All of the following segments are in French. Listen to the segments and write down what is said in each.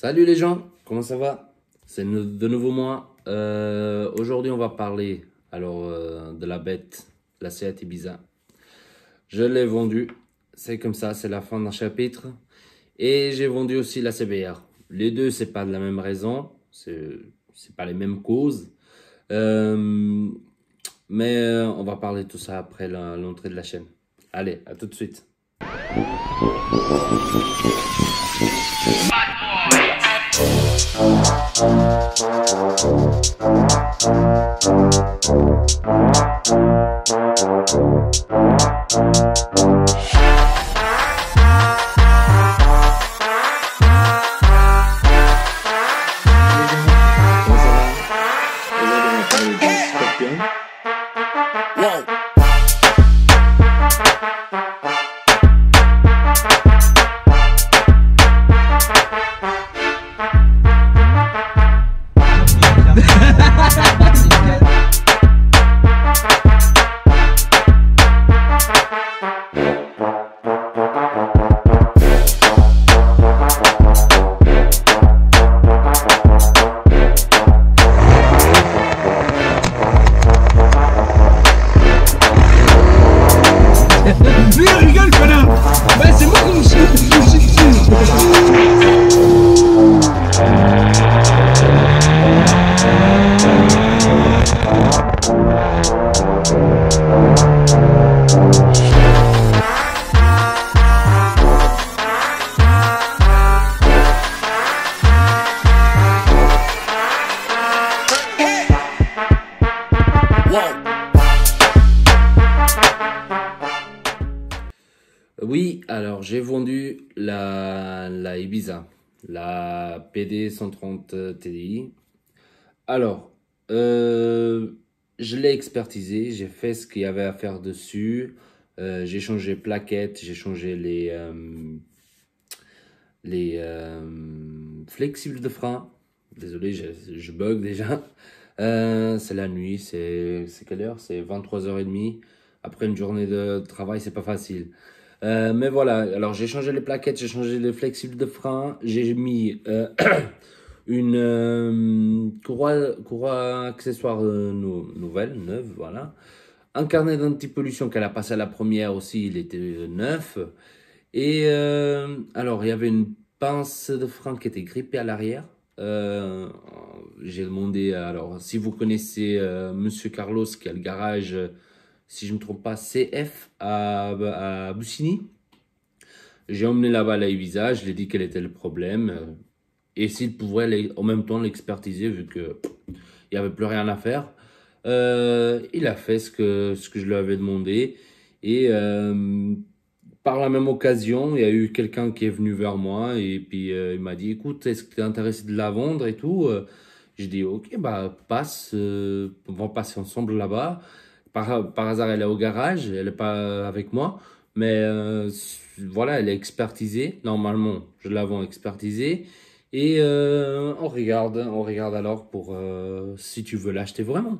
Salut les gens, comment ça va? C'est de nouveau moi. Aujourd'hui, on va parler de la bête, la Seat Ibiza. Je l'ai vendue, c'est comme ça, c'est la fin d'un chapitre. Et j'ai vendu aussi la CBR. Les deux, c'est pas de la même raison, c'est pas les mêmes causes. Euh, mais on va parler de tout ça après l'entrée de la chaîne. Allez, à tout de suite. Mais rigole, connard! Bah, c'est moi qui me suis. Oui, alors j'ai vendu la Ibiza, la PD 130 TDI. Alors, je l'ai expertisé, j'ai fait ce qu'il y avait à faire dessus. J'ai changé plaquettes, j'ai changé les flexibles de frein. Désolé, je bug déjà. C'est la nuit, c'est quelle heure? C'est 23h30. Après une journée de travail, c'est pas facile. Mais voilà, alors j'ai changé les plaquettes, j'ai changé les flexibles de frein, j'ai mis une courroie accessoire nouvelle, neuve, voilà. Un carnet d'anti-pollution qu'elle a passé à la première aussi, il était neuf. Et alors, il y avait une pince de frein qui était grippée à l'arrière. J'ai demandé, alors, si vous connaissez Monsieur Carlos qui a le garage, si je ne me trompe pas, CF à Bussigny. J'ai emmené là-bas la Ibiza, je lui ai dit quel était le problème. Et s'il pouvait en même temps l'expertiser, vu que il n'y avait plus rien à faire. Il a fait ce que je lui avais demandé. Et par la même occasion, il y a eu quelqu'un qui est venu vers moi et puis il m'a dit, écoute, est-ce que tu es intéressé de la vendre et tout? J'ai dit, ok, bah passe, on va passer ensemble là-bas. Par hasard, elle est au garage, elle n'est pas avec moi, mais voilà, elle est expertisée. Normalement, je la vends expertisée. Et on regarde alors pour si tu veux l'acheter vraiment.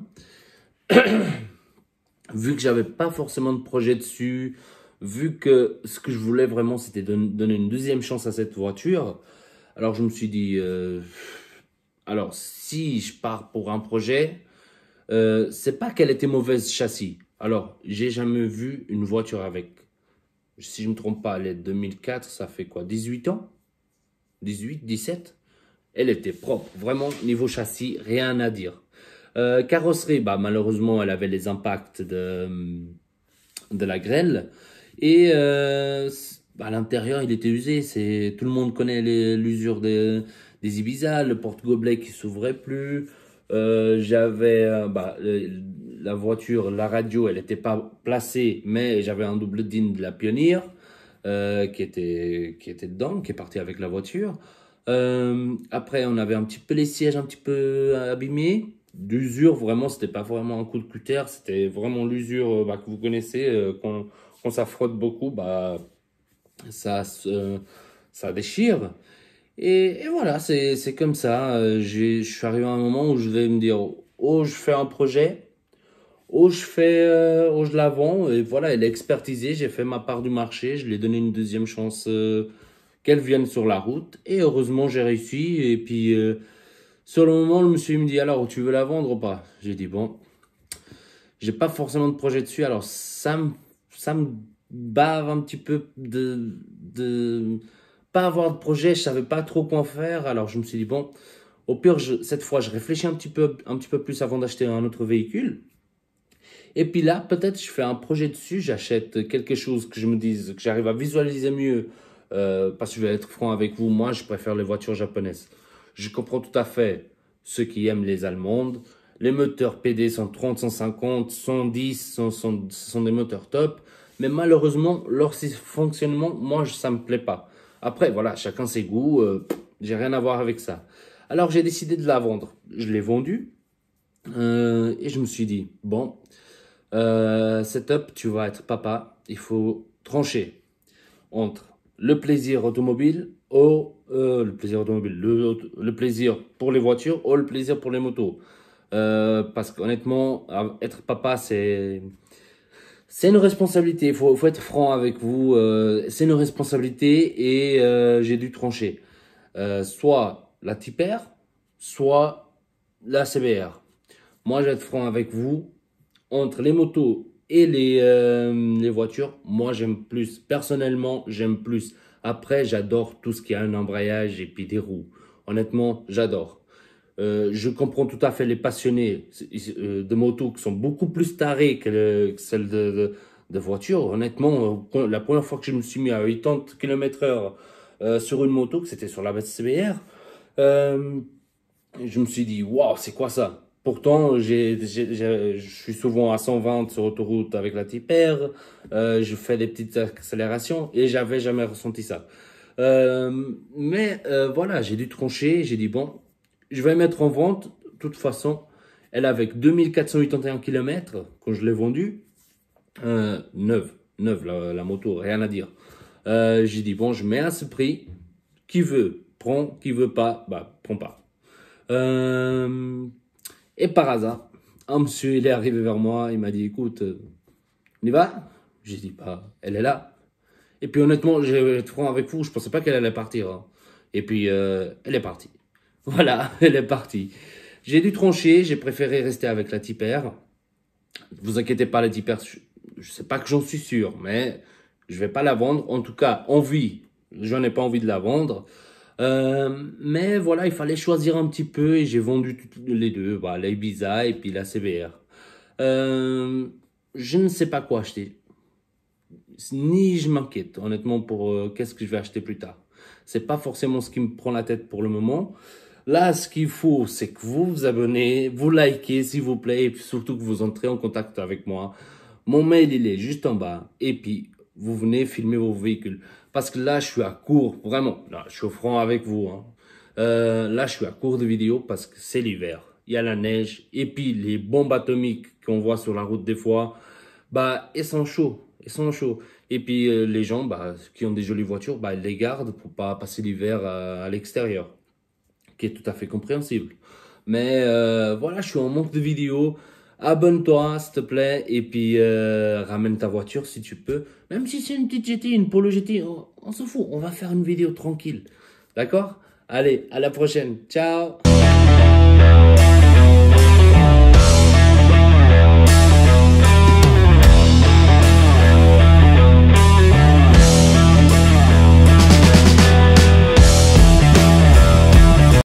Vu que j'avais pas forcément de projet dessus, vu que ce que je voulais vraiment, c'était donner une deuxième chance à cette voiture, alors je me suis dit, alors si je pars pour un projet, c'est pas qu'elle était mauvaise châssis. Alors, j'ai jamais vu une voiture avec, si je me trompe pas, elle est 2004, ça fait quoi, 18 ans? 18, 17? Elle était propre, vraiment, niveau châssis, rien à dire. Carrosserie, bah, malheureusement, elle avait les impacts de la grêle. Et à l'intérieur, il était usé. Tout le monde connaît l'usure des Ibiza, le porte-gobelet qui s'ouvrait plus. J'avais la voiture, la radio, elle n'était pas placée, mais j'avais un double din de la Pioneer qui était dedans, qui est parti avec la voiture. Après, on avait un petit peu les sièges un petit peu abîmés. D'usure, vraiment, c'était pas vraiment un coup de cutter, c'était vraiment l'usure que vous connaissez, quand ça frotte beaucoup, bah, ça déchire. Et voilà, c'est comme ça. Je suis arrivé à un moment où je vais me dire, oh, je fais un projet, oh, je la vends, et voilà, elle est expertisée, j'ai fait ma part du marché, je lui ai donné une deuxième chance qu'elle vienne sur la route. Et heureusement, j'ai réussi. Et puis, sur le moment, le monsieur me dit, alors, tu veux la vendre ou pas? J'ai dit, bon, j'ai pas forcément de projet dessus. Alors, ça me bave un petit peu de pas avoir de projet. Je savais pas trop quoi en faire. Alors, je me suis dit, bon, au pire, cette fois, je réfléchis un petit peu plus avant d'acheter un autre véhicule. Et puis là, peut-être, je fais un projet dessus, j'achète quelque chose que je me dise, que j'arrive à visualiser mieux. Parce que je vais être franc avec vous, moi, je préfère les voitures japonaises. Je comprends tout à fait ceux qui aiment les allemandes. Les moteurs PD 130, 150, 110 sont des moteurs top. Mais malheureusement, leur fonctionnement, moi, ça me plaît pas. Après, voilà, chacun ses goûts. J'ai rien à voir avec ça. Alors, j'ai décidé de la vendre. Je l'ai vendue. Et je me suis dit, bon, setup, tu vas être papa. Il faut trancher entre le plaisir automobile le plaisir pour les voitures ou le plaisir pour les motos. Parce qu'honnêtement, être papa, c'est une responsabilité. Il faut être franc avec vous. C'est une responsabilité et j'ai dû trancher. Soit la Type-R, soit la CBR. Moi, je vais être franc avec vous. Entre les motos et les voitures, moi, j'aime plus. Personnellement, j'aime plus. Après, j'adore tout ce qui a un embrayage et puis des roues. Honnêtement, j'adore. Je comprends tout à fait les passionnés de motos qui sont beaucoup plus tarés que celles de voitures. Honnêtement, la première fois que je me suis mis à 80 km/h sur une moto, que c'était sur la CBR, je me suis dit, waouh, c'est quoi ça? Pourtant, je suis souvent à 120 sur autoroute avec la Type-R, je fais des petites accélérations et j'avais jamais ressenti ça. Voilà, j'ai dû trancher, j'ai dit bon, je vais mettre en vente. De toute façon, elle avait 2481 km quand je l'ai vendue, neuve la moto, rien à dire. J'ai dit bon, je mets à ce prix, qui veut prend, qui veut pas, bah prend pas. Et par hasard, un monsieur, il est arrivé vers moi, il m'a dit, écoute, on y va? J'ai dit, bah, elle est là. Et puis honnêtement, je vais être franc avec vous, je pensais pas qu'elle allait partir. Hein. Et puis, elle est partie. Voilà, elle est partie. J'ai dû trancher, j'ai préféré rester avec la Type-R. Vous inquiétez pas, la Type-R, je sais pas que j'en suis sûr, mais je vais pas la vendre. En tout cas, envie, j'en ai pas envie de la vendre. Mais voilà, il fallait choisir un petit peu et j'ai vendu les deux, bah, la Ibiza et puis la CBR. Je ne sais pas quoi acheter, ni je m'inquiète honnêtement pour qu'est-ce que je vais acheter plus tard. C'est pas forcément ce qui me prend la tête pour le moment. Là, ce qu'il faut, c'est que vous vous abonnez, vous likez s'il vous plaît et puis surtout que vous entrez en contact avec moi. Mon mail, il est juste en bas et puis vous venez filmer vos véhicules. Parce que là, je suis à court, vraiment. Là, je suis franc avec vous. Hein. Là, je suis à court de vidéos parce que c'est l'hiver. Il y a la neige. Et puis, les bombes atomiques qu'on voit sur la route des fois, bah, elles sont chauds. Elles sont chauds. Et puis, les gens bah, qui ont des jolies voitures, bah, ils les gardent pour pas passer l'hiver à l'extérieur. Qui est tout à fait compréhensible. Mais voilà, je suis en manque de vidéos. Abonne-toi, s'il te plaît, et puis ramène ta voiture si tu peux. Même si c'est une petite GT, une Polo GT, on s'en fout. On va faire une vidéo tranquille. D'accord? Allez, à la prochaine. Ciao!